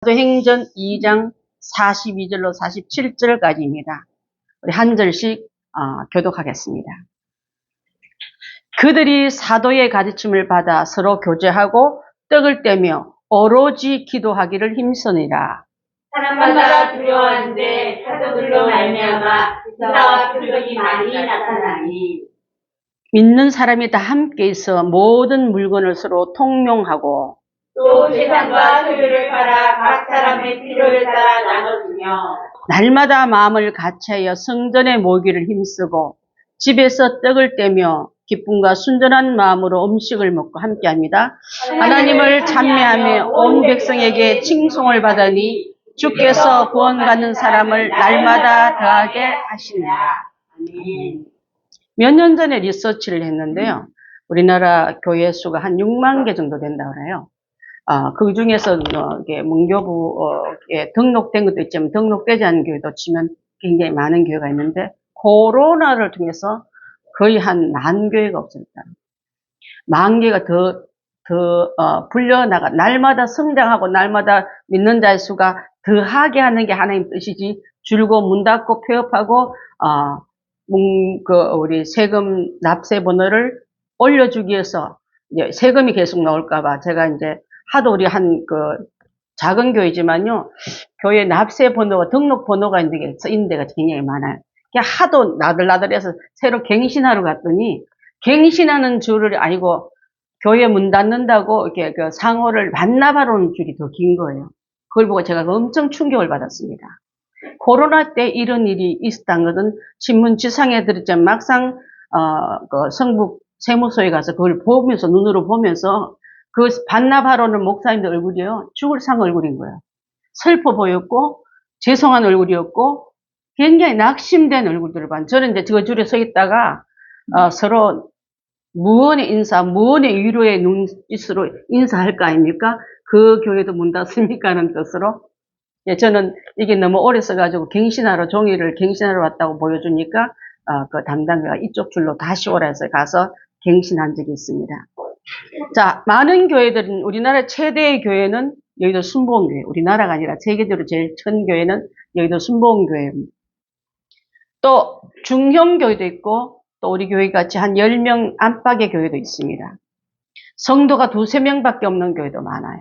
사도행전 2장 42절로 47절까지입니다. 우리 한 절씩 교독하겠습니다. 그들이 사도의 가르침을 받아 서로 교제하고 떡을 떼며 오로지 기도하기를 힘쓰니라. 사람마다 두려워하는데 사도들로 말미암아 기사와 표적이 많이 나타나니 믿는 사람이 다 함께 있어 모든 물건을 서로 통용하고 또 재산과 소유를 팔아 각 사람의 필요를 따라 나눠주며 날마다 마음을 같이하여 성전에 모이기를 힘쓰고 집에서 떡을 떼며 기쁨과 순전한 마음으로 음식을 먹고 함께합니다. 하나님을 찬미하며 온 백성에게 칭송을 받으니 주께서 구원받는 사람을 날마다 더하게 하시니라. 몇 년 전에 리서치를 했는데요. 우리나라 교회 수가 한 6만 개 정도 된다고 해요. 그 중에서 문교부에 등록된 것도 있지만 등록되지 않은 교회도 치면 굉장히 많은 교회가 있는데 코로나를 통해서 거의 한 10,000교회가 없었다. 10,000개가 더 불려나가 날마다 성장하고 날마다 믿는 자의 수가 더하게 하는 게 하나님 뜻이지 줄고 문 닫고 폐업하고 우리 세금 납세 번호를 올려주기 위해서 이제 세금이 계속 나올까봐 제가 이제 하도 우리 작은 교회지만요, 교회 납세 번호가 등록 번호가 있는 데가 굉장히 많아요. 하도 나들나들해서 새로 갱신하러 갔더니 갱신하는 줄을 아니고 교회 문 닫는다고 이렇게 상호를 반납하러 오는 줄이 더 긴 거예요. 그걸 보고 제가 엄청 충격을 받았습니다. 코로나 때 이런 일이 있었다는 것은 신문 지상에 들었지만 막상 성북 세무소에 가서 그걸 보면서 눈으로 보면서 그 반납하러 오는 목사님들 얼굴이요, 죽을 상 얼굴인 거예요. 슬퍼 보였고 죄송한 얼굴이었고 굉장히 낙심된 얼굴들을 봤는데 저는 이제 그 줄에 서 있다가 서로 무언의 인사, 무언의 위로의 눈짓으로 인사할 거 아닙니까? 그 교회도 문 닫습니까? 하는 뜻으로. 저는 이게 너무 오래 써가지고 종이를 갱신하러 왔다고 보여주니까 그 담당자가 이쪽 줄로 다시 오라 해서 가서 갱신한 적이 있습니다. 자, 많은 교회들은 우리나라 최대의 교회는 여의도 순복음교회, 우리나라가 아니라 세계적으로 제일 큰 교회는 여의도 순복음교회입니다. 또 중형 교회도 있고 또 우리 교회 같이 한 10명 안팎의 교회도 있습니다. 성도가 2~3명밖에 없는 교회도 많아요.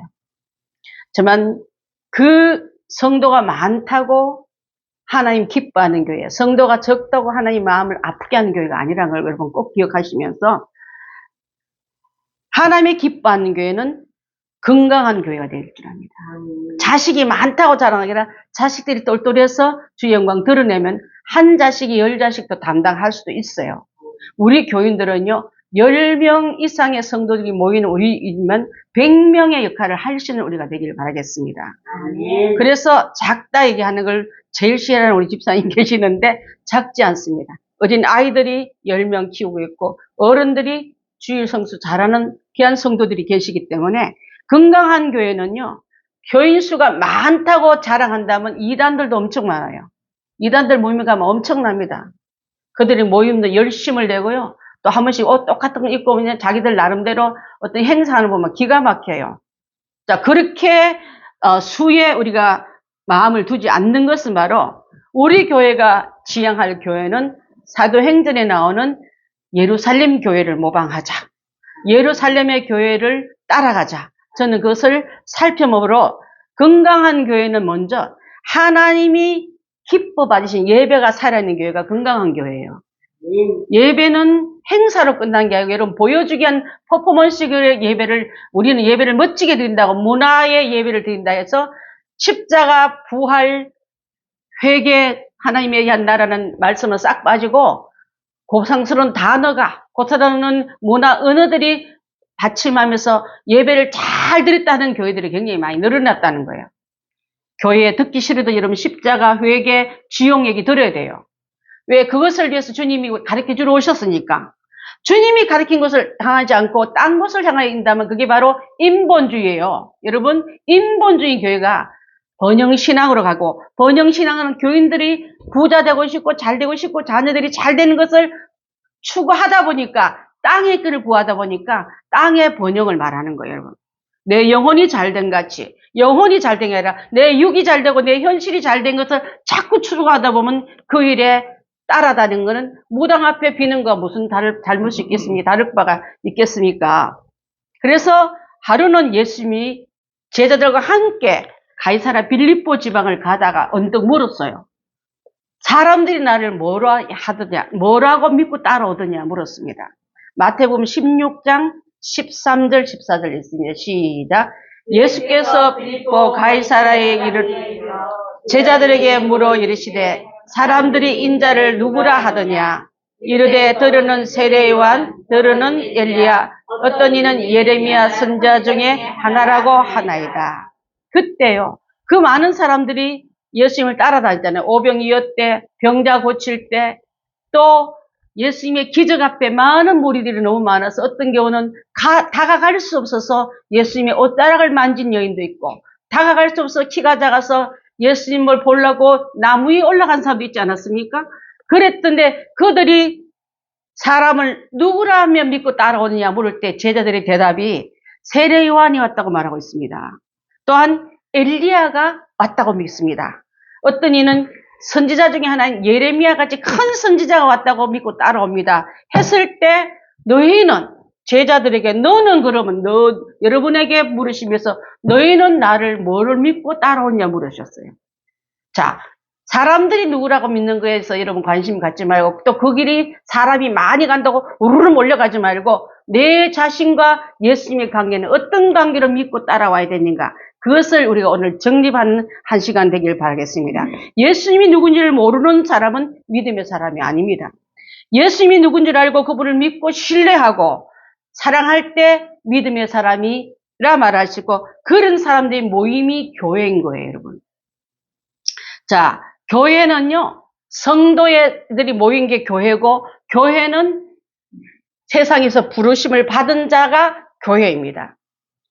하지만 그 성도가 많다고 하나님 기뻐하는 교회, 성도가 적다고 하나님 마음을 아프게 하는 교회가 아니라는 걸 여러분 꼭 기억하시면서 하나님이 기뻐하는 교회는 건강한 교회가 될 줄 압니다. 자식이 많다고 자랑하는 게 아니라 자식들이 똘똘해서 주의 영광 드러내면 한 자식이 10자식도 담당할 수도 있어요. 우리 교인들은요, 10명 이상의 성도들이 모이는 우리이면 100명의 역할을 할 수 있는 우리가 되기를 바라겠습니다. 그래서 작다 얘기하는 걸 제일 싫어하는 우리 집사님 계시는데 작지 않습니다. 어린 아이들이 10명 키우고 있고 어른들이 주일 성수 잘하는 귀한 성도들이 계시기 때문에 건강한 교회는요, 교인 수가 많다고 자랑한다면 이단들도 엄청 많아요. 이단들 모임에 가면 엄청납니다. 그들이 모임도 열심을 내고요. 또 한 번씩 옷 똑같은 거 입고 그냥 자기들 나름대로 어떤 행사하는 거 보면 기가 막혀요. 자, 그렇게 수에 우리가 마음을 두지 않는 것은 바로 우리 교회가 지향할 교회는 사도행전에 나오는 예루살렘 교회를 모방하자. 예루살렘의 교회를 따라가자. 저는 그것을 살펴보므로 건강한 교회는 먼저 하나님이 기뻐 받으신 예배가 살아있는 교회가 건강한 교회예요. 예배는 행사로 끝난 게 아니고 여러분 보여주기 위한 퍼포먼스식의 예배를 우리는 예배를 멋지게 드린다고 문화의 예배를 드린다 해서 십자가, 부활, 회개, 하나님에 대한 나라는 말씀은 싹 빠지고 고상스러운 단어가 고사다는 문화 언어들이 받침하면서 예배를 잘 드렸다는 교회들이 굉장히 많이 늘어났다는 거예요. 교회에 듣기 싫어도 여러분 십자가, 회개, 지용 얘기 들어야 돼요. 왜? 그것을 위해서 주님이 가르쳐주러 오셨으니까. 주님이 가르친 것을 향하지 않고 딴 것을 향한다면 그게 바로 인본주의예요. 여러분, 인본주의 교회가 번영신앙으로 가고 번영신앙은 교인들이 부자 되고 싶고 잘 되고 싶고 자녀들이 잘 되는 것을 추구하다 보니까 땅의 끈을 구하다 보니까 땅의 번영을 말하는 거예요. 여러분, 내 영혼이 잘된 같이 영혼이 잘 된 게 아니라 내 육이 잘 되고 내 현실이 잘 된 것을 자꾸 추구하다 보면 그 일에 따라다니는 것은 무당 앞에 비는 거 무슨 잘못이 있겠습니까? 다를 바가 있겠습니까? 그래서 하루는 예수님이 제자들과 함께 가이사랴 빌립보 지방을 가다가 언뜻 물었어요. 사람들이 나를 뭐라 하더냐, 뭐라고 믿고 따라오더냐 물었습니다. 마태복음 16장 13절 14절 있습니다. 시작. 예수께서 빌립보 가이사랴에 이르 제자들에게 물어 이르시되 사람들이 인자를 누구라 하더냐. 이르되 들으는 세례 요한, 들으는 엘리야, 어떤 이는 예레미야 선자 중에 하나라고 하나이다. 그때요, 그 많은 사람들이 예수님을 따라다녔잖아요. 오병이었대, 병자 고칠 때, 또 예수님의 기적 앞에 많은 무리들이 너무 많아서 어떤 경우는 다가갈 수 없어서 예수님의 옷자락을 만진 여인도 있고, 다가갈 수 없어서 키가 작아서 예수님을 보려고 나무 위에 올라간 사람도 있지 않았습니까? 그랬던데 그들이 사람을 누구라 하면 믿고 따라오느냐 물을 때 제자들의 대답이 세례 요한이 왔다고 말하고 있습니다. 또한 엘리야가 왔다고 믿습니다. 어떤 이는 선지자 중에 하나인 예레미야 같이 큰 선지자가 왔다고 믿고 따라옵니다. 했을 때 너희는 제자들에게 너는 그러면 여러분에게 물으시면서 너희는 나를 뭐를 믿고 따라오냐 물으셨어요. 자, 사람들이 누구라고 믿는 거에서 여러분 관심 갖지 말고 또 그 길이 사람이 많이 간다고 우르르 몰려가지 말고 내 자신과 예수님의 관계는 어떤 관계로 믿고 따라와야 되는가 그것을 우리가 오늘 정립하는 한 시간 되길 바라겠습니다. 예수님이 누군지를 모르는 사람은 믿음의 사람이 아닙니다. 예수님이 누군지를 알고 그분을 믿고 신뢰하고 사랑할 때 믿음의 사람이라 말하시고 그런 사람들의 모임이 교회인 거예요, 여러분. 자, 교회는요, 성도들이 모인 게 교회고, 교회는 세상에서 부르심을 받은 자가 교회입니다.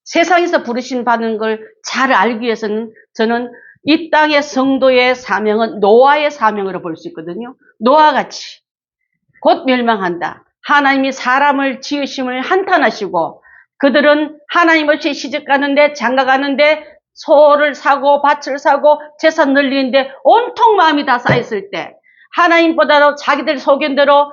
세상에서 부르심 받는 걸 잘 알기 위해서는 저는 이 땅의 성도의 사명은 노아의 사명으로 볼 수 있거든요. 노아같이 곧 멸망한다. 하나님이 사람을 지으심을 한탄하시고 그들은 하나님 없이 시집가는데 장가가는데 소를 사고 밭을 사고 재산 늘리는데 온통 마음이 다 쌓였을 때 하나님보다도 자기들 소견대로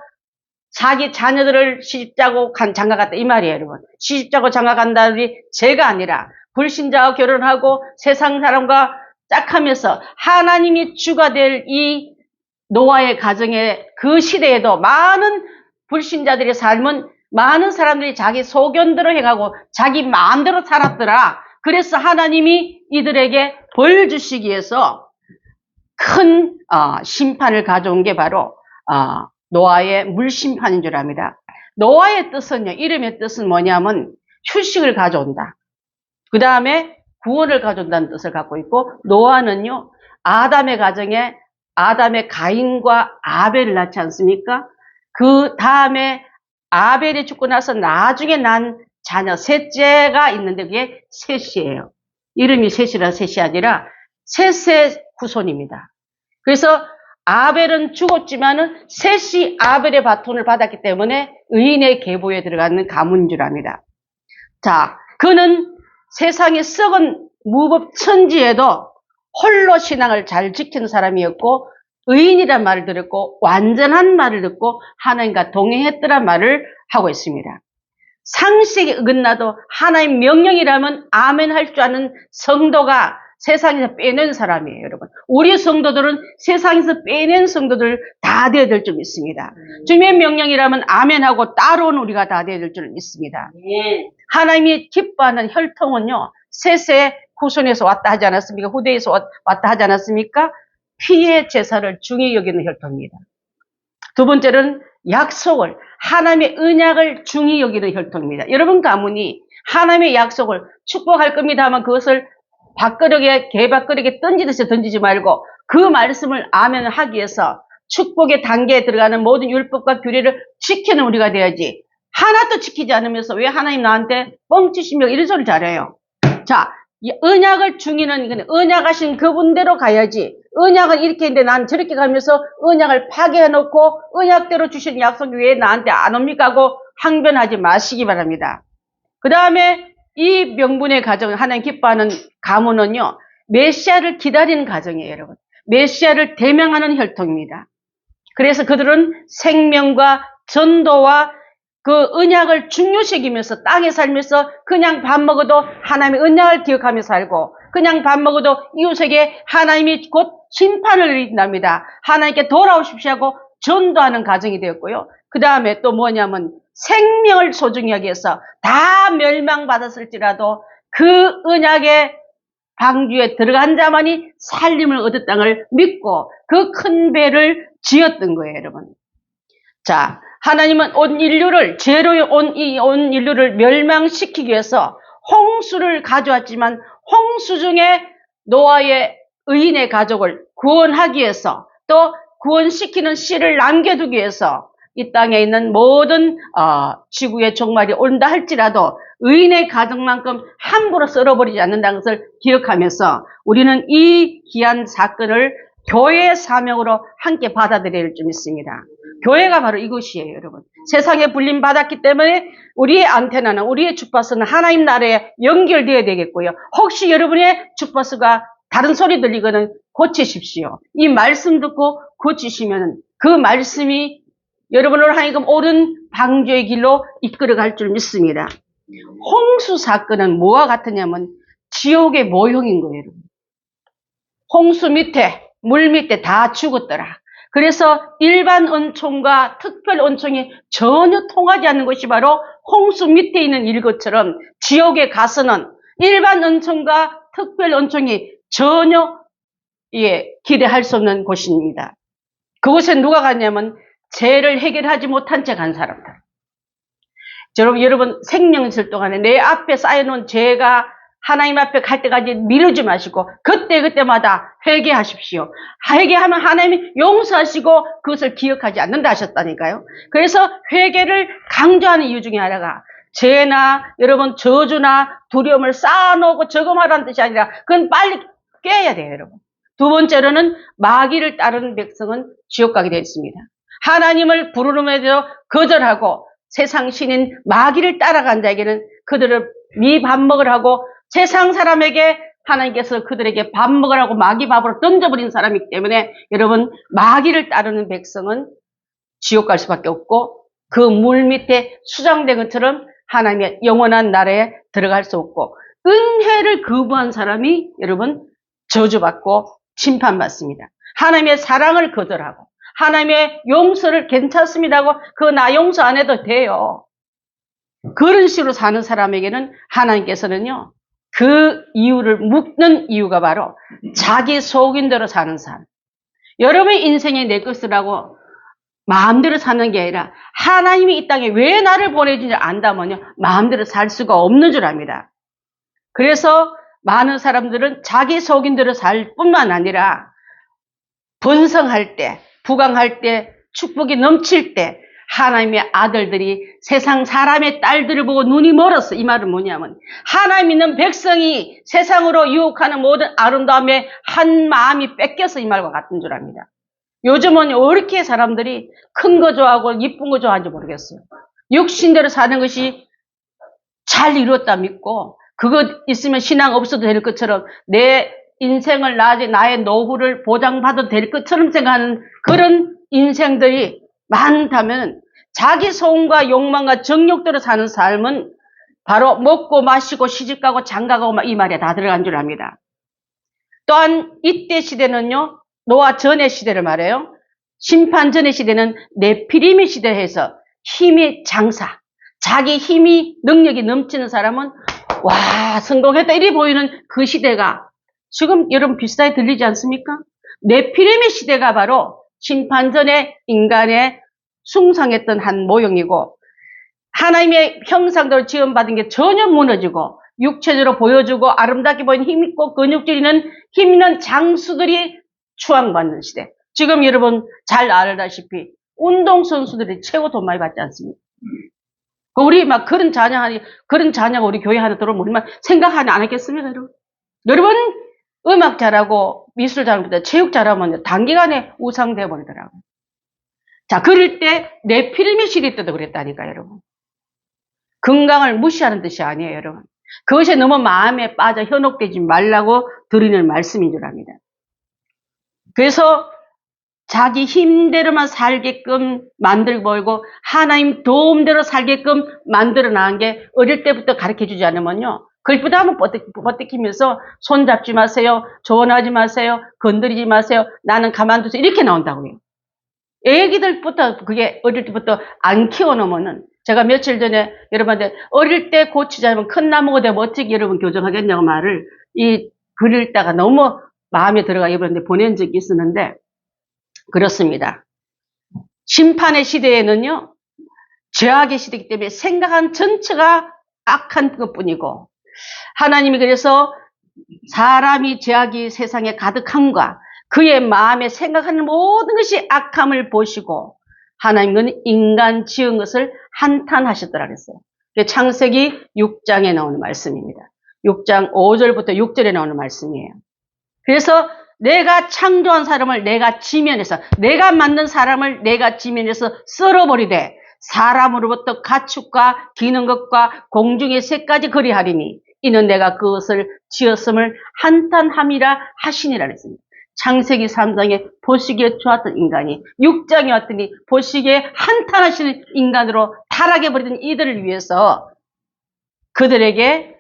자기 자녀들을 시집자고 장가갔다 이 말이에요, 여러분. 시집자고 장가간다는 게 죄가 아니라 불신자와 결혼하고 세상 사람과 짝하면서 하나님이 주가 될 이 노아의 가정의 그 시대에도 많은 불신자들의 삶은 많은 사람들이 자기 소견대로 행하고 자기 마음대로 살았더라. 그래서 하나님이 이들에게 벌 주시기 위해서 큰 심판을 가져온 게 바로 노아의 물심판인 줄 압니다. 노아의 뜻은요, 이름의 뜻은 뭐냐면 휴식을 가져온다. 그 다음에 구원을 가져온다는 뜻을 갖고 있고 노아는요, 아담의 가정에 아담의 가인과 아벨을 낳지 않습니까? 그 다음에 아벨이 죽고 나서 나중에 난 자녀 셋째가 있는데 그게 셋이에요. 이름이 셋이라 셋이 아니라 셋의 후손입니다. 그래서 아벨은 죽었지만은 셋이 아벨의 바톤을 받았기 때문에 의인의 계보에 들어가는 가문인 줄 압니다. 자, 그는 세상의 썩은 무법천지에도 홀로 신앙을 잘 지키는 사람이었고 의인이란 말을 들었고 완전한 말을 듣고 하나님과 동행했더란 말을 하고 있습니다. 상식에 어긋나도 하나님 명령이라면 아멘 할 줄 아는 성도가 세상에서 빼낸 사람이에요, 여러분. 우리 성도들은 세상에서 빼낸 성도들 다 되어야 될 줄 믿습니다. 주님의 명령이라면 아멘하고 따라오는 우리가 다 되어야 될 줄 믿습니다. 하나님이 기뻐하는 혈통은요, 셋의 후손에서 왔다 하지 않았습니까? 후대에서 왔다 하지 않았습니까? 피의 제사를 중히 여기는 혈통입니다. 두 번째는 약속을, 하나님의 언약을 중히 여기는 혈통입니다. 여러분 가문이 하나님의 약속을 축복할 겁니다 하면 그것을 밥그릇에, 개밥그릇에 던지듯이 던지지 말고 그 말씀을 아멘 하기 위해서 축복의 단계에 들어가는 모든 율법과 규례를 지키는 우리가 돼야지. 하나도 지키지 않으면서 왜 하나님 나한테 뻥치시며 이런 소리를 잘해요. 자, 언약을 중이는 언약하신 그분대로 가야지. 언약은 이렇게 했는데 난 저렇게 가면서 언약을 파괴해놓고 언약대로 주신 약속이 왜 나한테 안 옵니까 하고 항변하지 마시기 바랍니다. 그 다음에 이 명분의 가정, 하나님 기뻐하는 가문은요, 메시아를 기다리는 가정이에요, 여러분. 메시아를 대명하는 혈통입니다. 그래서 그들은 생명과 전도와 그 언약을 중요시기면서 땅에 살면서 그냥 밥 먹어도 하나님의 언약을 기억하며 살고, 그냥 밥 먹어도 이웃에게 하나님이 곧 심판을 내린답니다. 하나님께 돌아오십시오 하고 전도하는 가정이 되었고요. 그 다음에 또 뭐냐면 생명을 소중히 하기 위해서 다 멸망받았을지라도 그 언약의 방주에 들어간 자만이 살림을 얻을 땅을 믿고 그 큰 배를 지었던 거예요, 여러분. 자, 하나님은 온 인류를, 죄로의 온 인류를 멸망시키기 위해서 홍수를 가져왔지만 홍수 중에 노아의 의인의 가족을 구원하기 위해서 또 구원시키는 씨를 남겨두기 위해서 이 땅에 있는 모든 지구의 종말이 온다 할지라도 의인의 가정만큼 함부로 썰어버리지 않는다는 것을 기억하면서 우리는 이 귀한 사건을 교회의 사명으로 함께 받아들여야 할 줄 믿습니다. 교회가 바로 이것이에요, 여러분. 세상에 불림 받았기 때문에 우리의 안테나는, 우리의 주파수는 하나님 나라에 연결되어야 되겠고요. 혹시 여러분의 주파수가 다른 소리 들리거든 고치십시오. 이 말씀 듣고 고치시면 그 말씀이 여러분을 하여금 옳은 방주의 길로 이끌어갈 줄 믿습니다. 홍수 사건은 뭐와 같으냐면 지옥의 모형인 거예요, 여러분. 홍수 밑에, 물 밑에 다 죽었더라. 그래서 일반 은총과 특별 은총이 전혀 통하지 않는 것이 바로 홍수 밑에 있는 일것처럼 지옥에 가서는 일반 은총과 특별 은총이 전혀 기대할 수 없는 곳입니다. 그곳에 누가 갔냐면 죄를 해결하지 못한 채 간 사람들. 여러분 생명 있을 동안에 내 앞에 쌓여놓은 죄가 하나님 앞에 갈 때까지 미루지 마시고 그때마다 회개하십시오. 회개하면 하나님이 용서하시고 그것을 기억하지 않는다 하셨다니까요. 그래서 회개를 강조하는 이유 중에 하나가 죄나 여러분 저주나 두려움을 쌓아놓고 저금하라는 뜻이 아니라 그건 빨리 깨야 돼요, 여러분. 두 번째로는 마귀를 따르는 백성은 지옥 가게 되어 있습니다. 하나님을 부르는데도 거절하고 세상 신인 마귀를 따라간 자에게는 그들을 네 밥 먹으라고 세상 사람에게 하나님께서 그들에게 밥 먹으라고 마귀 밥으로 던져버린 사람이기 때문에 여러분 마귀를 따르는 백성은 지옥 갈 수밖에 없고 그 물 밑에 수장된 것처럼 하나님의 영원한 나라에 들어갈 수 없고 은혜를 거부한 사람이 여러분 저주받고 심판받습니다. 하나님의 사랑을 거절하고 하나님의 용서를 괜찮습니다 하고 그거 나 용서 안 해도 돼요. 그런 식으로 사는 사람에게는 하나님께서는요. 그 이유를 묶는 이유가 바로 자기 속인 대로 사는 삶. 여러분의 인생이 내 것이라고 마음대로 사는 게 아니라 하나님이 이 땅에 왜 나를 보내준지 안다면요. 마음대로 살 수가 없는 줄 압니다. 그래서 많은 사람들은 자기 속인 대로 살 뿐만 아니라 번성할 때, 부강할 때, 축복이 넘칠 때 하나님의 아들들이 세상 사람의 딸들을 보고 눈이 멀었어. 이 말은 뭐냐면 하나님 있는 백성이 세상으로 유혹하는 모든 아름다움에 한 마음이 뺏겨서 이 말과 같은 줄 압니다. 요즘은 왜 이렇게 사람들이 큰 거 좋아하고 이쁜 거 좋아하는지 모르겠어요. 육신대로 사는 것이 잘 이루었다 믿고 그거 있으면 신앙 없어도 될 것처럼 내 인생을 나의 노후를 보장받아도 될 것처럼 생각하는 그런 인생들이 많다면 자기 소원과 욕망과 정욕대로 사는 삶은 바로 먹고 마시고 시집가고 장가가고 이 말에 다 들어간 줄 압니다. 또한 이때 시대는요. 노아 전의 시대를 말해요. 심판 전의 시대는 네피림의 시대에 해서 힘의 장사, 자기 힘이 능력이 넘치는 사람은 와 성공했다 이리 보이는 그 시대가 지금 여러분 비슷하게 들리지 않습니까? 네피림의 시대가 바로 심판 전에 인간의 숭상했던 한 모형이고 하나님의 형상대로 지음받은 게 전혀 무너지고 육체적으로 보여주고 아름답게 보이는 힘있고 근육질 있는 힘있는 장수들이 추앙받는 시대. 지금 여러분 잘 알다시피 운동선수들이 최고 돈 많이 받지 않습니까? 우리 막 그런 자녀가 우리 교회 하나 들어오면 우리만 생각 안 했겠습니까, 여러분? 여러분, 음악 잘하고 미술 잘하고 체육 잘하면 단기간에 우상되어 버리더라고요. 자, 그럴 때 네피림의 시대 때도 그랬다니까, 여러분. 건강을 무시하는 뜻이 아니에요, 여러분. 그것이 너무 마음에 빠져 현혹되지 말라고 드리는 말씀인 줄 압니다. 그래서 자기 힘대로만 살게끔 만들고 벌고 하나님 도움대로 살게끔 만들어 나간 게 어릴 때부터 가르쳐 주지 않으면요. 그것보다 한번 버티면서 손 잡지 마세요. 조언하지 마세요. 건드리지 마세요. 나는 가만두세요. 이렇게 나온다고요. 애기들부터 그게 어릴 때부터 안 키워놓으면은 제가 며칠 전에 여러분한테 어릴 때 고치지 않으면 큰 나무가 되면 어떻게 여러분 교정하겠냐고 말을 글 읽다가 너무 마음에 들어가 여러분한테 보낸 적이 있었는데 그렇습니다. 심판의 시대에는요, 죄악의 시대이기 때문에 생각한 전체가 악한 것뿐이고, 하나님이 그래서 사람이 죄악이 세상에 가득함과 그의 마음에 생각하는 모든 것이 악함을 보시고, 하나님은 인간 지은 것을 한탄하셨더라 그랬어요. 창세기 6장에 나오는 말씀입니다. 6장 5절부터 6절에 나오는 말씀이에요. 그래서 내가 창조한 사람을 내가 지면에서, 내가 만든 사람을 내가 지면에서 썰어버리되 사람으로부터 가축과 기는 것과 공중의 새까지 거리하리니 이는 내가 그것을 지었음을 한탄함이라 하시니라 했습니다. 창세기 3장에 보시기에 좋았던 인간이 6장에 왔더니 보시기에 한탄하시는 인간으로 타락해버리던 이들을 위해서 그들에게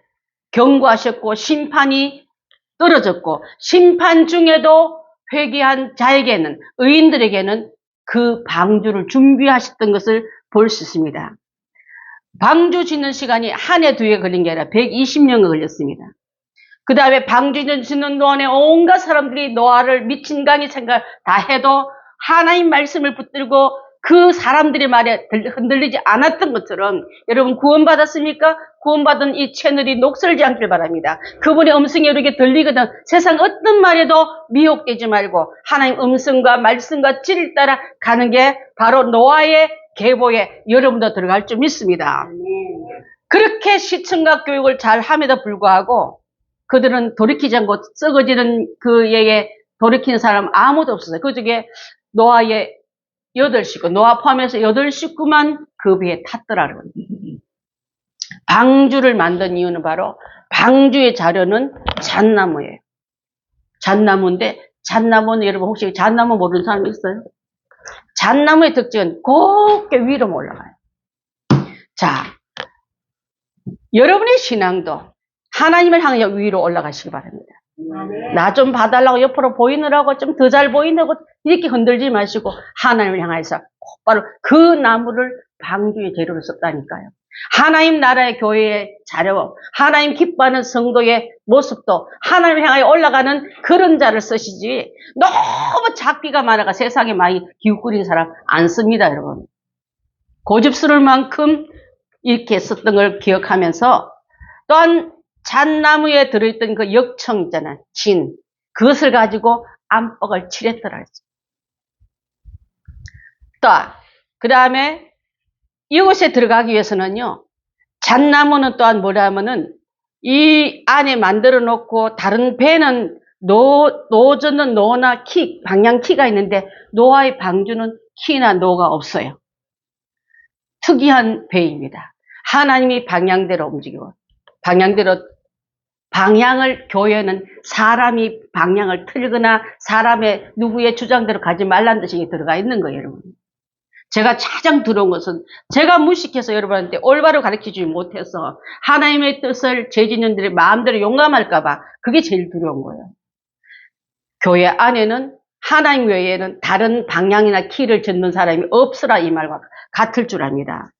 경고하셨고 심판이 떨어졌고 심판 중에도 회개한 자에게는 의인들에게는 그 방주를 준비하셨던 것을 볼 수 있습니다. 방주 짓는 시간이 한 해 두 해 걸린 게 아니라 120년이 걸렸습니다. 그 다음에 방주 짓는 동안에 온갖 사람들이 노아를 미친 강의 생각 다 해도 하나님 말씀을 붙들고 그 사람들의 말에 흔들리지 않았던 것처럼 여러분 구원받았습니까? 구원받은 이 채널이 녹슬지 않길 바랍니다. 그분의 음성이 이렇게 들리거든 세상 어떤 말에도 미혹되지 말고 하나님 음성과 말씀과 진리를 따라 가는 게 바로 노아의 계보에 여러분도 들어갈 줄 믿습니다. 그렇게 시청각 교육을 잘 함에도 불구하고 그들은 돌이키지 않고 썩어지는 그에게 돌이키는 사람 아무도 없었어요. 그 중에 노아의 8식구, 노아 포함해서 8식구만 그 배에 탔더라고요. 방주를 만든 이유는 바로 방주의 자료는 잣나무예요. 잣나무인데 잣나무는 여러분 혹시 잣나무 모르는 사람 있어요? 잣나무의 특징은 곱게 위로 올라가요. 자, 여러분의 신앙도 하나님을 향해 위로 올라가시기 바랍니다. 나 좀 봐달라고 옆으로 보이느라고 좀 더 잘 보이느라고 이렇게 흔들지 마시고 하나님을 향해서 곧바로 그 나무를 방주의 재료로 썼다니까요. 하나님 나라의 교회의 자료, 하나님 기뻐하는 성도의 모습도 하나님을 향해 올라가는 그런 자를 쓰시지 너무 작비가 많아가 세상에 많이 기웃거리는 사람 안 씁니다, 여러분. 고집스러울 만큼 이렇게 썼던 걸 기억하면서 또한 잣나무에 들어있던 그 역청 있잖아요. 진. 그것을 가지고 안뻑을 칠했더라 했어요. 또, 그 다음에 이곳에 들어가기 위해서는요, 잣나무는 또한 뭐라 하면은 이 안에 만들어 놓고 다른 배는 노젓는 노나 키, 방향 키가 있는데 노아의 방주는 키나 노가 없어요. 특이한 배입니다. 하나님이 방향대로 움직이고, 방향을 교회는 사람이 방향을 틀거나 사람의 누구의 주장대로 가지 말라는 뜻이 들어가 있는 거예요, 여러분. 제가 가장 두려운 것은 제가 무식해서 여러분한테 올바로 가르치지 못해서 하나님의 뜻을 죄짓는들의 마음대로 용감할까봐 그게 제일 두려운 거예요. 교회 안에는 하나님 외에는 다른 방향이나 키를 젓는 사람이 없으라 이 말과 같을 줄 압니다.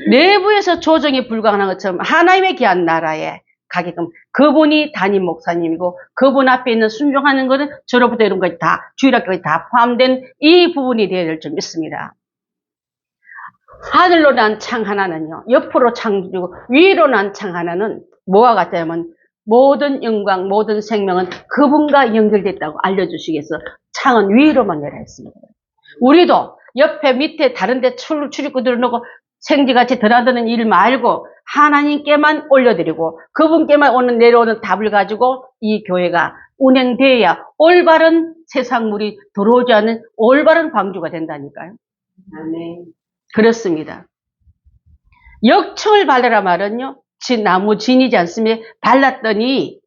내부에서 조정이 불가능한 것처럼 하나님의 귀한 나라에 가게끔 그분이 담임 목사님이고 그분 앞에 있는 순종하는 것은 저로부터 이런 것이 다 주일학교까지 다 포함된 이 부분이 되어야 될 줄 믿습니다. 하늘로 난 창 하나는요, 옆으로 창 주고 위로 난 창 하나는 뭐와 같냐면 모든 영광, 모든 생명은 그분과 연결됐다고 알려주시겠어. 창은 위로만 열어 있습니다. 우리도 옆에 밑에 다른 데 출입구 들어놓고 생쥐같이 드나드는 일 말고 하나님께만 올려드리고 그분께만 내려오는 답을 가지고 이 교회가 운행되어야 올바른 세상물이 들어오지 않는 올바른 방주가 된다니까요. 아멘. 그렇습니다. 역청을 발해라 말은요, 나무 진이지 않습니까? 발랐더니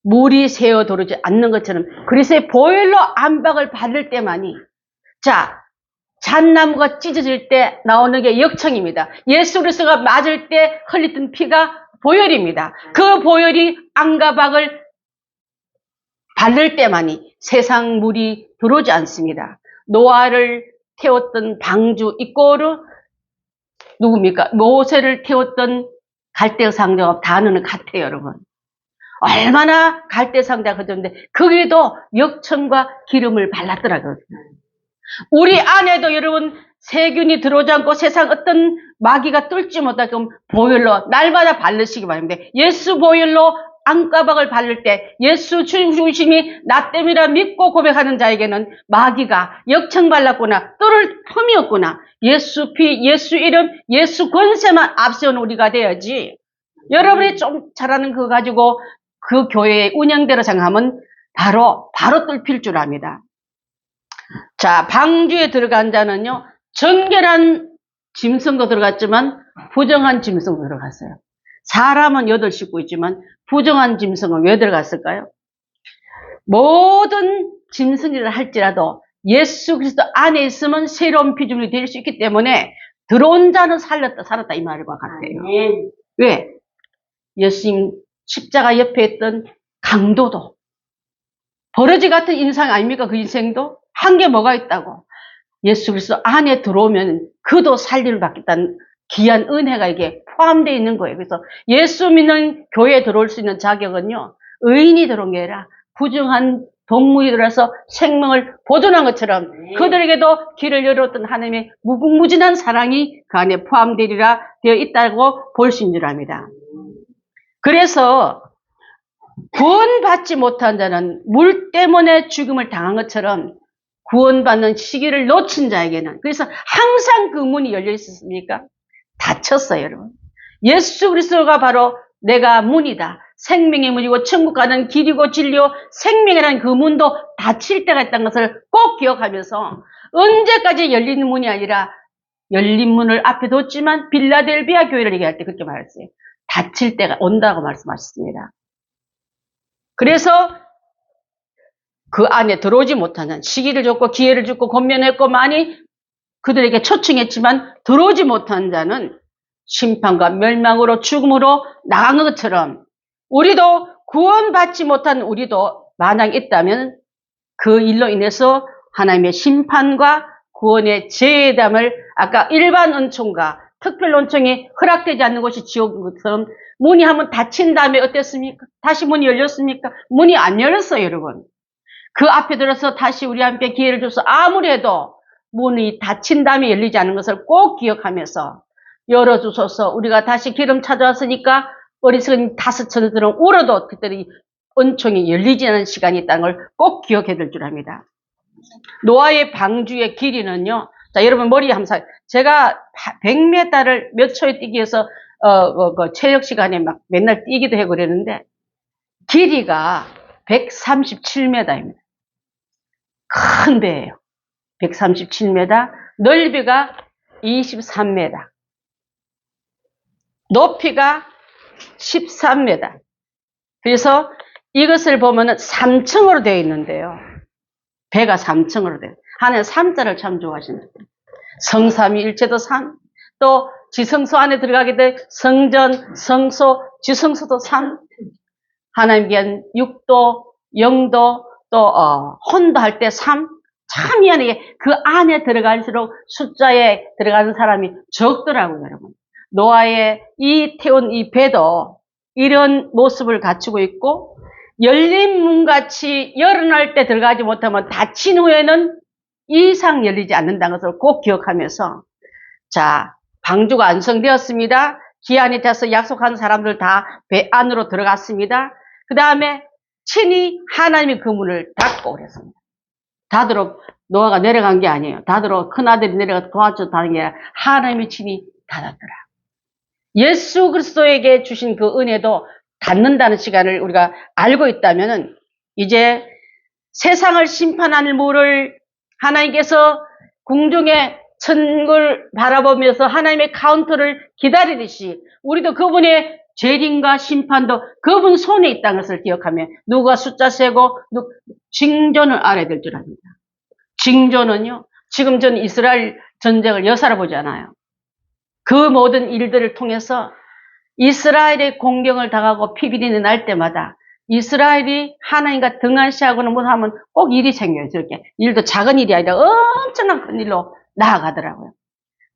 물이 새어 도르지 않는 것처럼 그리스도의 보혈로 안박을 받을 때만이 자 잣나무가 찢어질 때 나오는 게 역청입니다. 예수 그리스도가 맞을 때 흘렸던 피가 보혈입니다. 그 보혈이 안가박을 바를 때만이 세상 물이 들어오지 않습니다. 노아를 태웠던 방주 이꼬르 누굽니까? 모세를 태웠던 갈대 상자와 단어는 같아요, 여러분. 얼마나 갈대 상자가 그졌는데 거기에도 역청과 기름을 발랐더라고요. 우리 안에도 여러분 세균이 들어오지 않고 세상 어떤 마귀가 뚫지 못하게끔 보혈로 날마다 바르시기 바랍니다. 예수 보혈로 안가박을 바를 때 예수 중심이 나 때문이라 믿고 고백하는 자에게는 마귀가 역청 발랐구나 뚫을 틈이 없구나. 예수 피, 예수 이름, 예수 권세만 앞세운 우리가 돼야지. 여러분이 좀 잘하는 그거 가지고 그 교회의 운영대로 생각하면 바로 뚫힐 줄 압니다. 자, 방주에 들어간 자는요, 정결한 짐승도 들어갔지만 부정한 짐승도 들어갔어요. 사람은 8 싣고 있지만 부정한 짐승은 왜 들어갔을까요? 모든 짐승이라 할지라도 예수 그리스도 안에 있으면 새로운 피조물이 될 수 있기 때문에 들어온 자는 살았다 이 말과 같아요. 왜? 예수님 십자가 옆에 있던 강도도 버러지 같은 인상 아닙니까? 그 인생도 한 게 뭐가 있다고. 예수 그리스도 안에 들어오면 그도 살림을 받겠다는 귀한 은혜가 이게 포함되어 있는 거예요. 그래서 예수 믿는 교회에 들어올 수 있는 자격은요, 의인이 들어온 게 아니라 부정한 동물이 들어서 생명을 보존한 것처럼 그들에게도 길을 열었던 하나님의 무궁무진한 사랑이 그 안에 포함되리라 되어 있다고 볼 수 있는 줄 압니다. 그래서 구원받지 못한 자는 물 때문에 죽음을 당한 것처럼 구원받는 시기를 놓친 자에게는 그래서 항상 그 문이 열려 있었습니까? 닫혔어요, 여러분. 예수 그리스도가 바로 내가 문이다. 생명의 문이고 천국 가는 길이고 진리요 생명이라는 그 문도 닫힐 때가 있다는 것을 꼭 기억하면서 언제까지 열리는 문이 아니라 열린 문을 앞에 뒀지만 빌라델비아 교회를 얘기할 때 그렇게 말했어요. 닫힐 때가 온다고 말씀하셨습니다. 그래서 그 안에 들어오지 못하는 시기를 줬고 기회를 줬고 권면했고 많이 그들에게 초청했지만 들어오지 못한 자는 심판과 멸망으로 죽음으로 나간 것처럼 우리도 구원받지 못한 우리도 만약 있다면 그 일로 인해서 하나님의 심판과 구원의 재담을 아까 일반 은총과 특별 은총이 허락되지 않는 것이 지옥인 것처럼 문이 한번 닫힌 다음에 어땠습니까? 다시 문이 열렸습니까? 문이 안 열렸어요, 여러분. 그 앞에 들어서 다시 우리 한테 기회를 줘서 아무리 해도 문이 닫힌 다음에 열리지 않는 것을 꼭 기억하면서 열어주소서. 우리가 다시 기름 찾아왔으니까 어리석은 5천들은 울어도 그때는 은총이 열리지 않는 시간이 있다는 걸 꼭 기억해야 될 줄 압니다. 노아의 방주의 길이는요. 자, 여러분 머리 한번 제가 100m를 몇 초에 뛰기 위해서 그 체력 시간에 막 맨날 뛰기도 하고 그랬는데 길이가 137m입니다. 큰 배예요. 137m, 넓이가 23m, 높이가 13m. 그래서 이것을 보면은 3층으로 되어 있는데요. 배가 3층으로 돼요. 하나님 3자를 참 좋아하시는 거예요. 성삼위일체도 3, 또 지성소 안에 들어가게 돼 성전, 성소, 지성소도 3, 하나님 귀한 6도, 영도, 또 혼도 할 때 3, 참 희한하게 그 안에 들어갈수록 숫자에 들어가는 사람이 적더라고요, 여러분. 노아의 태운 이 배도 이런 모습을 갖추고 있고 열린 문같이 열어날 때 들어가지 못하면 닫힌 후에는 이상 열리지 않는다는 것을 꼭 기억하면서 자, 방주가 완성되었습니다. 기한이 돼서 약속한 사람들 다 배 안으로 들어갔습니다. 그 다음에 친히 하나님이 그 문을 닫고 그랬습니다. 닫으러 노아가 내려간 게 아니에요. 닫으러 큰아들이 내려가서 도와줘 다는 게 아니라 하나님이 친히 닫았더라. 예수 그리스도에게 주신 그 은혜도 닫는다는 시간을 우리가 알고 있다면 이제 세상을 심판하는 물을 하나님께서 궁중에 천국을 바라보면서 하나님의 카운터를 기다리듯이 우리도 그분의 재림과 심판도 그분 손에 있다는 것을 기억하며 누가 숫자 세고 징조는 알아야 될 줄 압니다. 징조는요. 지금 전 이스라엘 전쟁을 여사로 보지 않아요. 그 모든 일들을 통해서 이스라엘의 공경을 당하고 피비린내 날 때마다 이스라엘이 하나님과 등한시하고는 뭐 하면 꼭 일이 생겨요. 저렇게 일도 작은 일이 아니라 엄청난 큰 일로 나아가더라고요.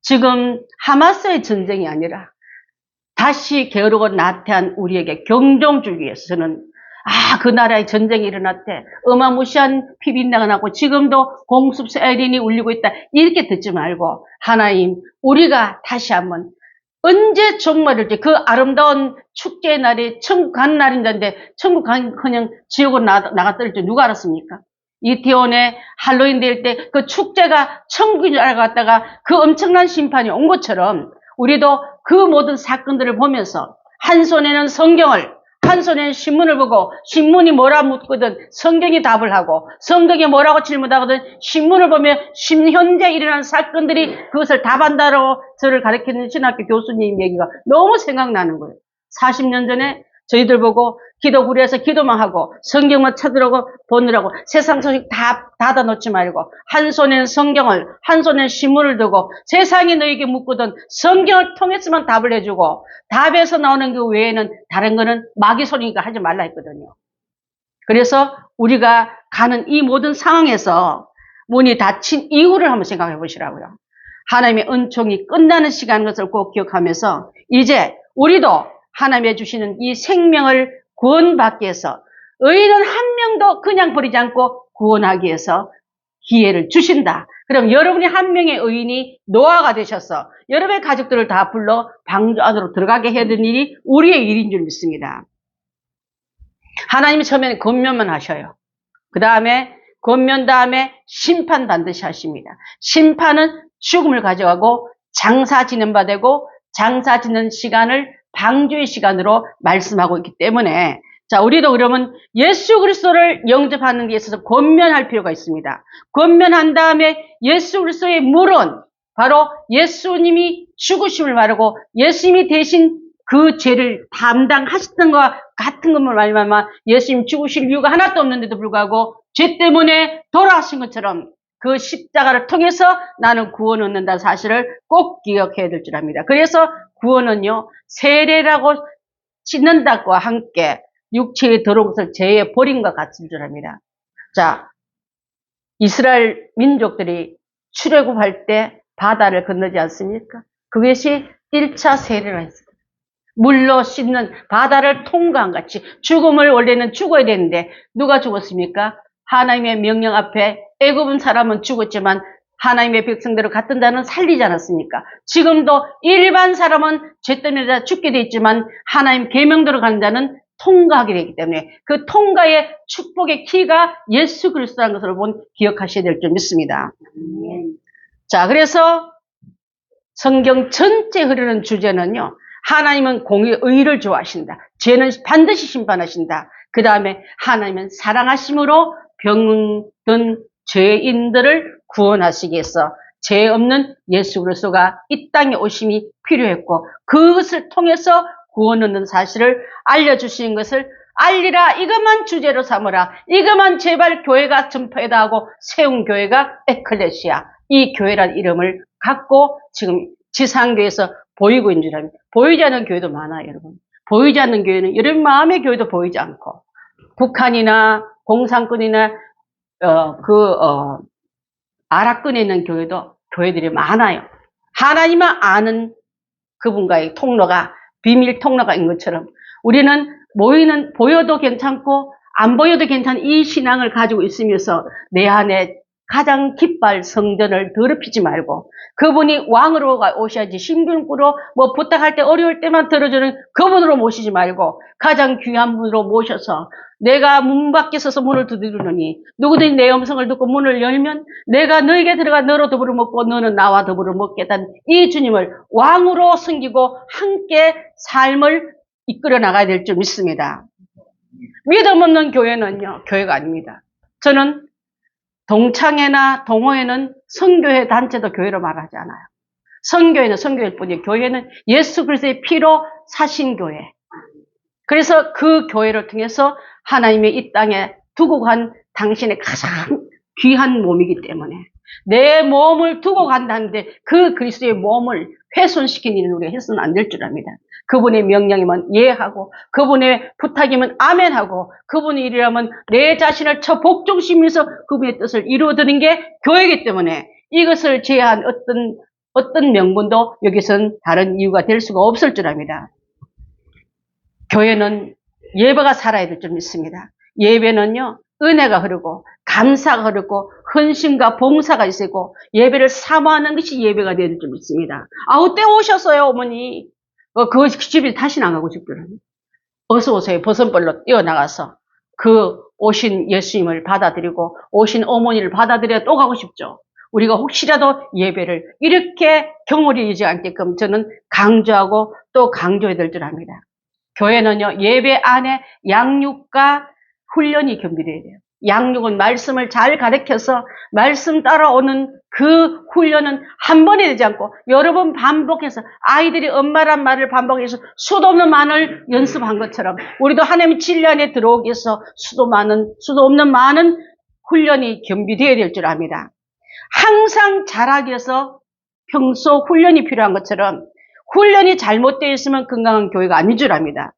지금 하마스의 전쟁이 아니라 다시 게으르고 나태한 우리에게 경종 주기 위해서 저는 그 나라에 전쟁이 일어났대. 어마무시한 피비린내가 나고 지금도 공습 사이렌이 울리고 있다. 이렇게 듣지 말고 하나님 우리가 다시 한번 언제 종말일지 그 아름다운 축제의 날이 천국 가는 날인데 천국 가는 그냥 지옥으로 나갔을 줄 누가 알았습니까? 이태원에 할로윈 될 때 그 축제가 천국인 줄 알았다가 그 엄청난 심판이 온 것처럼 우리도 그 모든 사건들을 보면서 한 손에는 성경을 한 손에는 신문을 보고 신문이 뭐라 묻거든 성경이 답을 하고 성경이 뭐라고 질문하거든 신문을 보면 현재 일어난 사건들이 그것을 답한다고 저를 가르치는 신학교 교수님 얘기가 너무 생각나는 거예요. 40년 전에 저희들 보고 기도구리에서 기도만 하고 성경만 찾으라고 보느라고 세상 소식 다 닫아놓지 말고 한 손에는 성경을 한 손에는 신문을 두고 세상이 너에게 묻거든 성경을 통해서만 답을 해주고 답에서 나오는 그 외에는 다른 거는 마귀 소리니까 하지 말라 했거든요. 그래서 우리가 가는 이 모든 상황에서 문이 닫힌 이유를 한번 생각해 보시라고요. 하나님의 은총이 끝나는 시간인 것을 꼭 기억하면서 이제 우리도 하나님이 주시는 이 생명을 구원받기 위해서 의인은 한 명도 그냥 버리지 않고 구원하기 위해서 기회를 주신다. 그럼 여러분이 한 명의 의인이 노아가 되셔서 여러분의 가족들을 다 불러 방주 안으로 들어가게 해야 되는 일이 우리의 일인 줄 믿습니다. 하나님이 처음에는 권면만 하셔요. 그 다음에 권면 다음에 심판 반드시 하십니다. 심판은 죽음을 가져가고 장사 지는 바 되고 장사 지는 시간을 방주의 시간으로 말씀하고 있기 때문에 자 우리도 그러면 예수 그리스도를 영접하는 데 있어서 권면할 필요가 있습니다. 권면한 다음에 예수 그리스도의 물은 바로 예수님이 죽으심을 말하고 예수님이 대신 그 죄를 담당하셨던 것과 같은 것만 말하면 예수님 죽으실 이유가 하나도 없는데도 불구하고 죄 때문에 돌아가신 것처럼 그 십자가를 통해서 나는 구원을 얻는다는 사실을 꼭 기억해야 될 줄 압니다. 그래서 구원은요, 세례라고 씻는다과 함께 육체의 더러운 것을 죄에 버림과 같은 줄 압니다. 자, 이스라엘 민족들이 출애굽할 때 바다를 건너지 않습니까? 그것이 1차 세례라 했습니다. 물로 씻는 바다를 통과한 같이 죽음을 원래는 죽어야 되는데 누가 죽었습니까? 하나님의 명령 앞에 애굽은 사람은 죽었지만 하나님의 백성대로 같은 자는 살리지 않았습니까? 지금도 일반 사람은 죄 때문에 다 죽게 돼 있지만 하나님 계명대로 가는 자는 통과하게 되기 때문에 그 통과의 축복의 키가 예수 그리스도라는 것을 기억하셔야 될 줄 믿습니다. 자, 그래서 성경 전체 흐르는 주제는요. 하나님은 공의 의를 좋아하신다. 죄는 반드시 심판하신다. 그 다음에 하나님은 사랑하심으로 병든 죄인들을 구원하시기 위해서 죄 없는 예수 그리스도가 이 땅에 오심이 필요했고 그것을 통해서 구원 얻는 사실을 알려주시는 것을 알리라 이것만 주제로 삼으라 이것만 제발 교회가 전파해다 하고 세운 교회가 에클레시아 이 교회란 이름을 갖고 지금 지상교회에서 보이고 있는 줄 압니다. 보이지 않는 교회도 많아요, 여러분. 보이지 않는 교회는 여러분 마음의 교회도 보이지 않고 북한이나 공산권이나 아랍권에 있는 교회들이 많아요. 하나님만 아는 그분과의 통로가 비밀 통로가 있는 것처럼 우리는 보여도 괜찮고 안 보여도 괜찮은 이 신앙을 가지고 있으면서 내 안에 가장 기뻐할 성전을 더럽히지 말고 그분이 왕으로 오셔야지 신분으로 뭐 부탁할 때 어려울 때만 들어주는 그분으로 모시지 말고 가장 귀한 분으로 모셔서 내가 문 밖에 서서 문을 두드리느니 누구든지 내 음성을 듣고 문을 열면 내가 너에게 들어가 너로 더불어 먹고 너는 나와 더불어 먹겠다는 이 주님을 왕으로 섬기고 함께 삶을 이끌어 나가야 될 줄 믿습니다. 믿음 없는 교회는요 교회가 아닙니다. 저는 동창회나 동호회는 선교회 단체도 교회로 말하지 않아요. 선교회는 선교회일 뿐이에요. 교회는 예수 그리스도의 피로 사신 교회. 그래서 그 교회를 통해서 하나님의 이 땅에 두고 간 당신의 가장 귀한 몸이기 때문에 내 몸을 두고 간다는데 그 그리스도의 몸을 훼손시키는 일을 우리가 해서는 안 될 줄 압니다. 그분의 명령이면 예하고 그분의 부탁이면 아멘하고 그분의 일이라면 내 자신을 복종시키면서 그분의 뜻을 이루어드는 게 교회이기 때문에 이것을 제한 어떤 명분도 여기서는 다른 이유가 될 수가 없을 줄 압니다. 교회는 예배가 살아야 될 줄 믿습니다. 예배는요, 은혜가 흐르고, 감사가 흐르고, 헌신과 봉사가 있고, 예배를 사모하는 것이 예배가 되는 줄 믿습니다. 아우, 때 오셨어요, 어머니. 그 집에 다시 나가고 싶더라고요. 어서 오세요. 버선벌로 뛰어나가서 그 오신 예수님을 받아들이고, 오신 어머니를 받아들여 또 가고 싶죠. 우리가 혹시라도 예배를 이렇게 경홀히 이지 않게끔 저는 강조하고 또 강조해야 될 줄 압니다. 교회는요, 예배 안에 양육과 훈련이 겸비되어야 돼요. 양육은 말씀을 잘 가르쳐서 말씀 따라오는 그 훈련은 한 번에 되지 않고 여러 번 반복해서 아이들이 엄마란 말을 반복해서 수도 없는 말을 연습한 것처럼 우리도 하나님의 진리 안에 들어오기 위해서 수도 없는 많은 훈련이 겸비되어야 될 줄 압니다. 항상 잘하기 위해서 평소 훈련이 필요한 것처럼 훈련이 잘못되어 있으면 건강한 교회가 아닌 줄 압니다.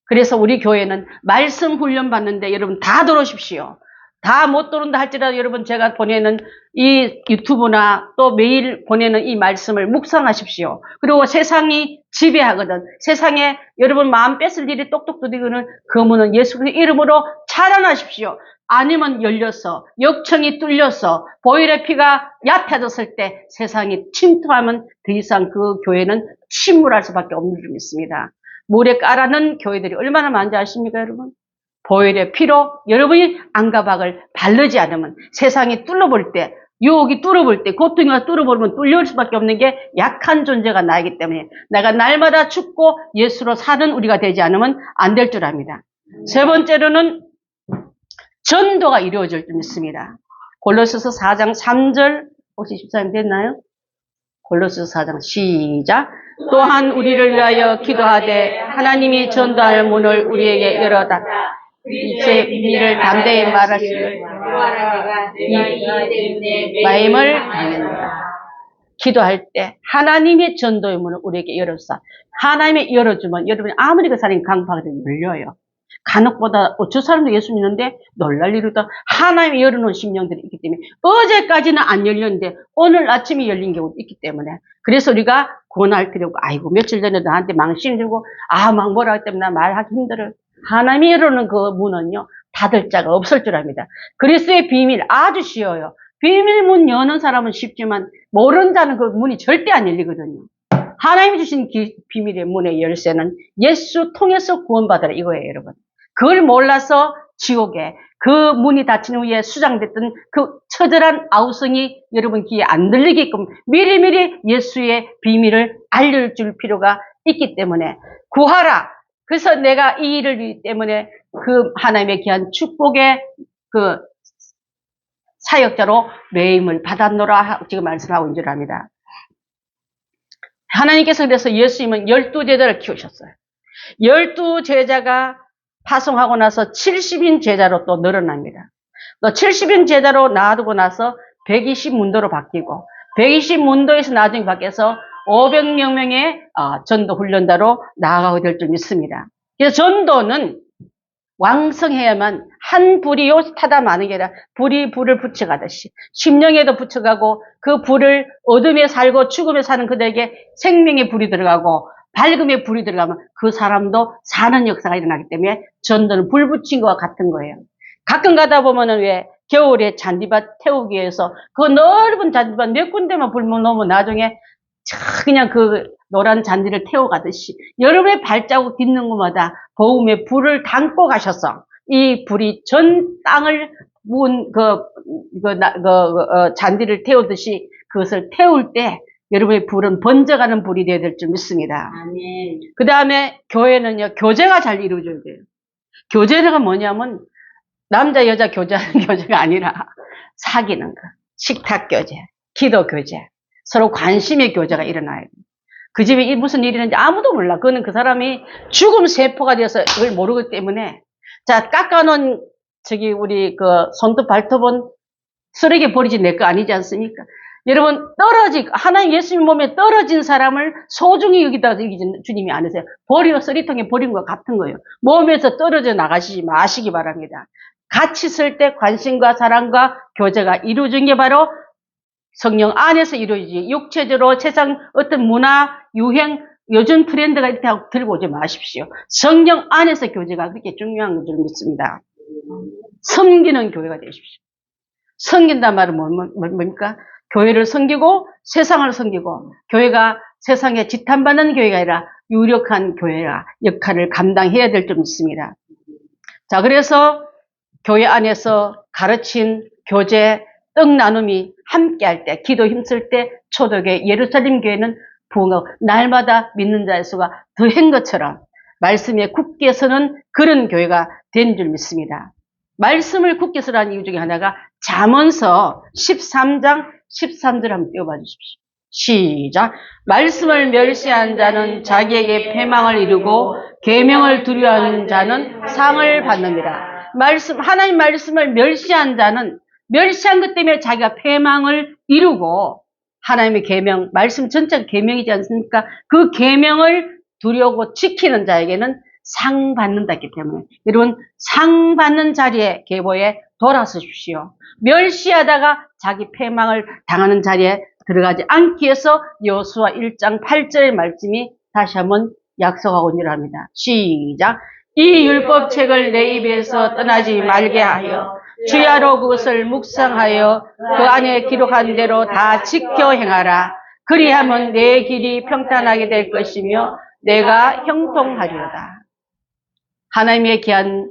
그래서 우리 교회는 말씀 훈련 받는데 여러분 다 들어오십시오. 다 못 들어온다 할지라도 여러분 제가 보내는 이 유튜브나 또 매일 보내는 이 말씀을 묵상하십시오. 그리고 세상이 지배하거든. 세상에 여러분 마음 뺏을 일이 똑똑 두드리고는 그 문은 예수 그리스도의 이름으로 차단하십시오. 아니면 열려서 역청이 뚫려서 보혈의 피가 얕아졌을 때 세상이 침투하면 더 이상 그 교회는 침몰할 수밖에 없는 줄 믿습니다. 물에 깔아놓은 교회들이 얼마나 많은지 아십니까 여러분? 보혈의 피로 여러분이 안가박을 바르지 않으면 세상이 뚫어볼 때 유혹이 뚫어볼 때 고통이 뚫어버리면 뚫려올 수밖에 없는 게 약한 존재가 나이기 때문에 내가 날마다 죽고 예수로 사는 우리가 되지 않으면 안 될 줄 압니다. 세 번째로는 전도가 이루어질 줄 믿습니다. 골로새서 4장 3절 혹시 14님 됐나요? 골로새서 4장 시작. 또한 우리를 위하여 기도하되 하나님이 전도할 문을 우리에게 열어다 제 비밀을 담대히 말하시는 마임을 받는다. 기도할 때 하나님의 전도의 문을 우리에게 열어서 하나님이 열어주면 여러분이 아무리 그 사람이 강팍하게 열려요. 간혹보다 저 사람도 예수 믿는데 놀랄 일이다. 하나님이 열어놓은 심령들이 있기 때문에 어제까지는 안 열렸는데 오늘 아침에 열린 경우도 있기 때문에 그래서 우리가 권할 필요가 아이고 며칠 전에 나한테 망신 들고 막 뭐라 하기 때문에 나 말하기 힘들어. 하나님이 열어놓은 그 문은요 닫을 자가 없을 줄 압니다. 그리스도의 비밀 아주 쉬워요. 비밀문 여는 사람은 쉽지만 모르는 자는 그 문이 절대 안 열리거든요. 하나님이 주신 비밀의 문의 열쇠는 예수 통해서 구원받으라 이거예요 여러분. 그걸 몰라서 지옥에 그 문이 닫힌 후에 수장됐던 그 처절한 아우성이 여러분 귀에 안 들리게끔 미리미리 예수의 비밀을 알려줄 필요가 있기 때문에 구하라. 그래서 내가 이 일을 위기 때문에 그 하나님의 귀한 축복의 그 사역자로 매임을 받았노라 지금 말씀하고 있는 줄 압니다. 하나님께서 그래서 예수님은 12제자를 키우셨어요. 12제자가 파송하고 나서 70인 제자로 또 늘어납니다. 또 70인 제자로 놔두고 나서 120문도로 바뀌고 120문도에서 나중에 바뀌어서 500명의 전도 훈련자로 나아가게 될 줄 믿습니다. 그래서 전도는 왕성해야만 한 불이 타다 마는 게 아니라 불이 불을 붙여가듯이 심령에도 붙여가고 그 불을 어둠에 살고 죽음에 사는 그들에게 생명의 불이 들어가고 밝음의 불이 들어가면 그 사람도 사는 역사가 일어나기 때문에 전도는 불 붙인 것과 같은 거예요. 가끔 가다 보면은 왜 겨울에 잔디밭 태우기 위해서 그 넓은 잔디밭 몇 군데만 불 놓으면 나중에 그냥 그 노란 잔디를 태워가듯이 여러분의 발자국 딛는 곳마다 복음의 불을 담고 가셔서 이 불이 전 땅을 잔디를 태우듯이 그것을 태울 때 여러분의 불은 번져가는 불이 되어야 될 줄 믿습니다. 아멘. 그 다음에 교회는요, 교제가 잘 이루어져야 돼요. 교제가 뭐냐면 남자 여자 교제하는 교제가 아니라 사귀는 거, 식탁 교제, 기도 교제, 서로 관심의 교제가 일어나야 돼요. 그 집에 무슨 일이 있는지 아무도 몰라. 그거는 그 사람이 죽음 세포가 되어서 그걸 모르기 때문에. 자, 깎아놓은 우리 손톱 발톱은 쓰레기 버리지 내 거 아니지 않습니까? 여러분, 하나님 예수님 몸에 떨어진 사람을 소중히 여기다 주님이 안 하세요. 쓰리통에 버린 것 같은 거예요. 몸에서 떨어져 나가시지 마시기 바랍니다. 같이 쓸 때 관심과 사랑과 교제가 이루어진 게 바로 성령 안에서 이루어지지, 육체적으로 세상 어떤 문화, 유행, 요즘 트렌드가 이렇게 하고 들고 오지 마십시오. 성령 안에서 교제가 그렇게 중요한 줄 믿습니다. 섬기는 교회가 되십시오. 섬긴단 말은 뭡니까? 교회를 섬기고 세상을 섬기고, 교회가 세상에 지탄받는 교회가 아니라 유력한 교회가 역할을 감당해야 될 줄 믿습니다. 자, 그래서 교회 안에서 가르친 교제, 떡 나눔이 함께 할 때, 기도 힘쓸 때, 초대교회 예루살렘 교회는 부흥하고 날마다 믿는 자의 수가 더한 것처럼 말씀에 굳게 서는 그런 교회가 된 줄 믿습니다. 말씀을 굳게 서라는 이유 중에 하나가 잠언서 13장 13절 한번 띄워봐 주십시오. 시작. 말씀을 멸시한 자는 자기에게 패망을 이루고 계명을 두려워하는 자는 상을 받느니라. 하나님 말씀을 멸시한 자는 멸시한 것 때문에 자기가 패망을 이루고, 하나님의 계명, 말씀 전체가 계명이지 않습니까? 그 계명을 두려고 지키는 자에게는 상 받는다 했기 때문에, 여러분, 상 받는 자리에, 계보에 돌아서십시오. 멸시하다가 자기 패망을 당하는 자리에 들어가지 않기 위해서 여호수아 1장 8절의 말씀이 다시 한번 약속하고 있는 합니다. 시작. 이 율법책을 내 입에서 떠나지 말게 하여 주야로 그것을 묵상하여 그 안에 기록한 대로 다 지켜 행하라. 그리하면 내 길이 평탄하게 될 것이며 내가 형통하리로다. 하나님의 귀한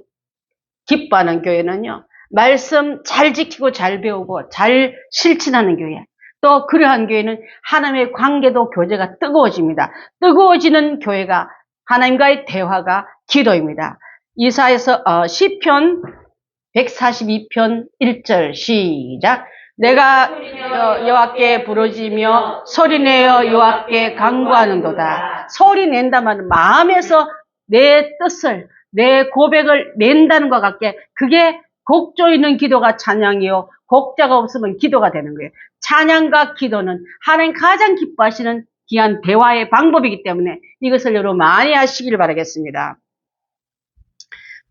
기뻐하는 교회는요, 말씀 잘 지키고 잘 배우고 잘 실천하는 교회, 또 그러한 교회는 하나님의 관계도 교제가 뜨거워집니다. 뜨거워지는 교회가 하나님과의 대화가 기도입니다. 이사야서 시편 142편 1절 시작. 내가 여호와께 부르짖으며 소리내어 여호와께 간구하는도다. 소리낸다면 마음에서 내 뜻을, 내 고백을 낸다는 것 같게, 그게 곡조 있는 기도가 찬양이요, 곡자가 없으면 기도가 되는 거예요. 찬양과 기도는 하나님 가장 기뻐하시는 귀한 대화의 방법이기 때문에 이것을 여러분 많이 하시길 바라겠습니다.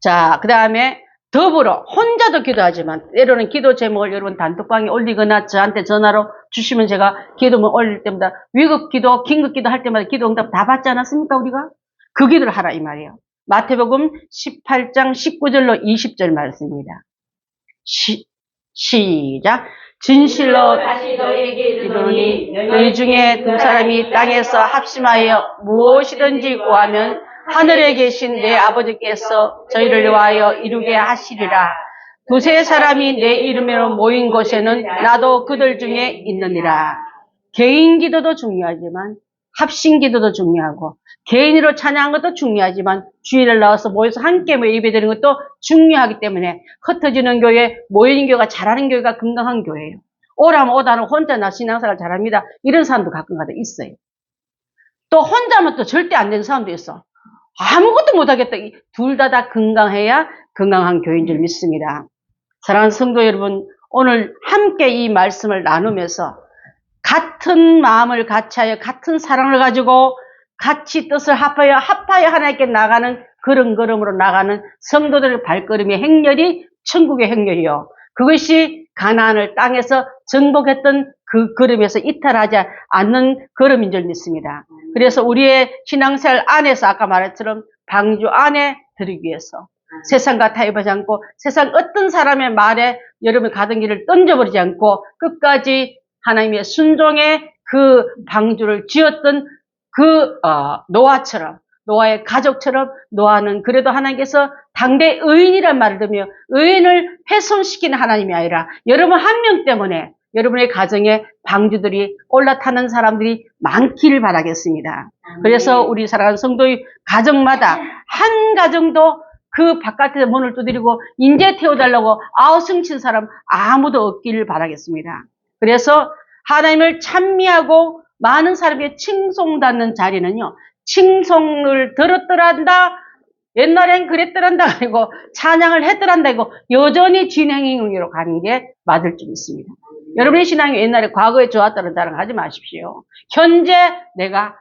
자, 그 다음에 더불어 혼자도 기도하지만, 때로는 기도 제목을 여러분 단톡방에 올리거나 저한테 전화로 주시면 제가 기도문 올릴 때마다 위급 기도, 긴급 기도 할 때마다 기도 응답 다 받지 않았습니까, 우리가? 그 기도를 하라 이 말이에요. 마태복음 18장 19절로 20절 말씀입니다. 시작. 진실로 다시 너희에게 이르노니 너희 중에 두 사람이 땅에서 합심하여 무엇이든지 구하면 하늘에 계신 내 아버지께서 저희를 위하여 이루게 하시리라. 두세 사람이 내 이름으로 모인 곳에는 나도 그들 중에 있느니라. 개인 기도도 중요하지만 합심 기도도 중요하고, 개인으로 찬양한 것도 중요하지만 주일을 나와서 모여서 함께 예배드리는 것도 중요하기 때문에, 흩어지는 교회, 모이는 교회가 잘하는 교회가 건강한 교회예요. 오라면 오다는 혼자 나 신앙생활 잘합니다, 이런 사람도 가끔가다 있어요. 또 혼자면 또 절대 안 되는 사람도 있어. 아무것도 못하겠다. 둘 다 건강해야 건강한 교회인 줄 믿습니다. 사랑하는 성도 여러분, 오늘 함께 이 말씀을 나누면서 같은 마음을 같이 하여 같은 사랑을 가지고 같이 뜻을 합하여 하나님께 나가는 그런 걸음으로 나가는 성도들의 발걸음의 행렬이 천국의 행렬이요, 그것이 가나안을 땅에서 정복했던 그 걸음에서 이탈하지 않는 걸음인 줄 믿습니다. 그래서 우리의 신앙생활 안에서 아까 말했처럼 방주 안에 들이기 위해서 세상과 타협하지 않고, 세상 어떤 사람의 말에 여러분 가던 길을 던져버리지 않고 끝까지 하나님의 순종의 그 방주를 지었던 그 노아의 가족처럼, 노아는 그래도 하나님께서 당대 의인이란 말을 들으며 의인을 훼손시키는 하나님이 아니라 여러분 한 명 때문에 여러분의 가정에 방주들이 올라타는 사람들이 많기를 바라겠습니다. 그래서 우리 사랑하는 성도의 가정마다 한 가정도 그 바깥에서 문을 두드리고 인재 태워달라고 아우성친 사람 아무도 없기를 바라겠습니다. 그래서 하나님을 찬미하고 많은 사람에게 칭송받는 자리는요, 칭송을 들었더란다, 옛날엔 그랬더란다, 그리고 찬양을 했더란다, 이거 여전히 진행형으로 가는 게 맞을 줄 믿습니다. 여러분의 신앙이 옛날에 과거에 좋았다는 자랑 하지 마십시오. 현재 내가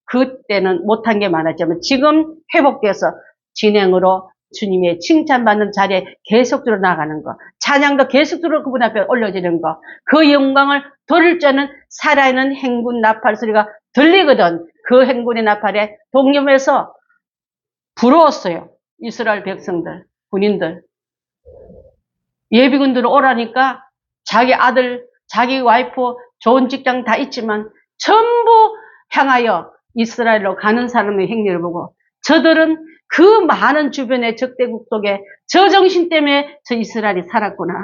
그때는 못한 게 많았지만 지금 회복돼서 진행으로 주님의 칭찬받는 자리에 계속적으로 나가는 거, 찬양도 계속적으로 그분 앞에 올려지는 거, 그 영광을 들을 자는 살아있는 행군 나팔 소리가 들리거든. 그 행군의 나팔에 동념해서 부러웠어요. 이스라엘 백성들, 군인들. 예비군들 오라니까 자기 아들, 자기 와이프, 좋은 직장 다 있지만 전부 향하여 이스라엘로 가는 사람의 행렬을 보고 저들은 그 많은 주변의 적대국 속에 저 정신 때문에 저 이스라엘이 살았구나.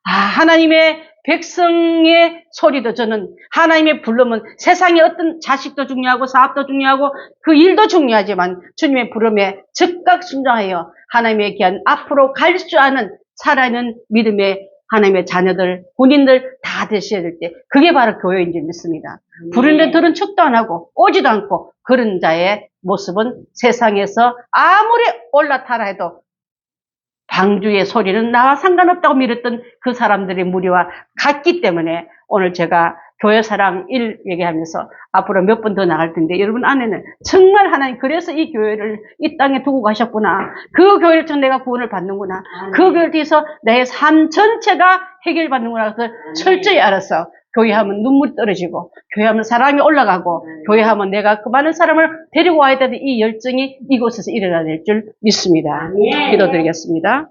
하나님의 백성의 소리도 저는 하나님의 부름은 세상의 어떤 자식도 중요하고 사업도 중요하고 그 일도 중요하지만 주님의 부름에 즉각 순종하여 하나님의 귀한 앞으로 갈 줄 아는 살아있는 믿음의 하나님의 자녀들, 군인들 다 되셔야 될 때 그게 바로 교회인 줄 믿습니다. 부르는데 들은 척도 안 하고 오지도 않고 그런 자의 모습은 세상에서 아무리 올라타라 해도 방주의 소리는 나와 상관없다고 믿었던 그 사람들의 무리와 같기 때문에 오늘 제가 교회 사랑 1 얘기하면서 앞으로 몇 번 더 나갈 텐데 여러분 안에는 정말 하나님 그래서 이 교회를 이 땅에 두고 가셨구나. 그 교회를 통해 내가 구원을 받는구나. 그 교회를 통해서 내 삶 전체가 해결받는구나. 그래서 철저히 알았어. 교회하면 눈물이 떨어지고 교회하면 사랑이 올라가고 교회하면 내가 그 많은 사람을 데리고 와야 되는 이 열정이 이곳에서 일어나야 될 줄 믿습니다. 기도드리겠습니다.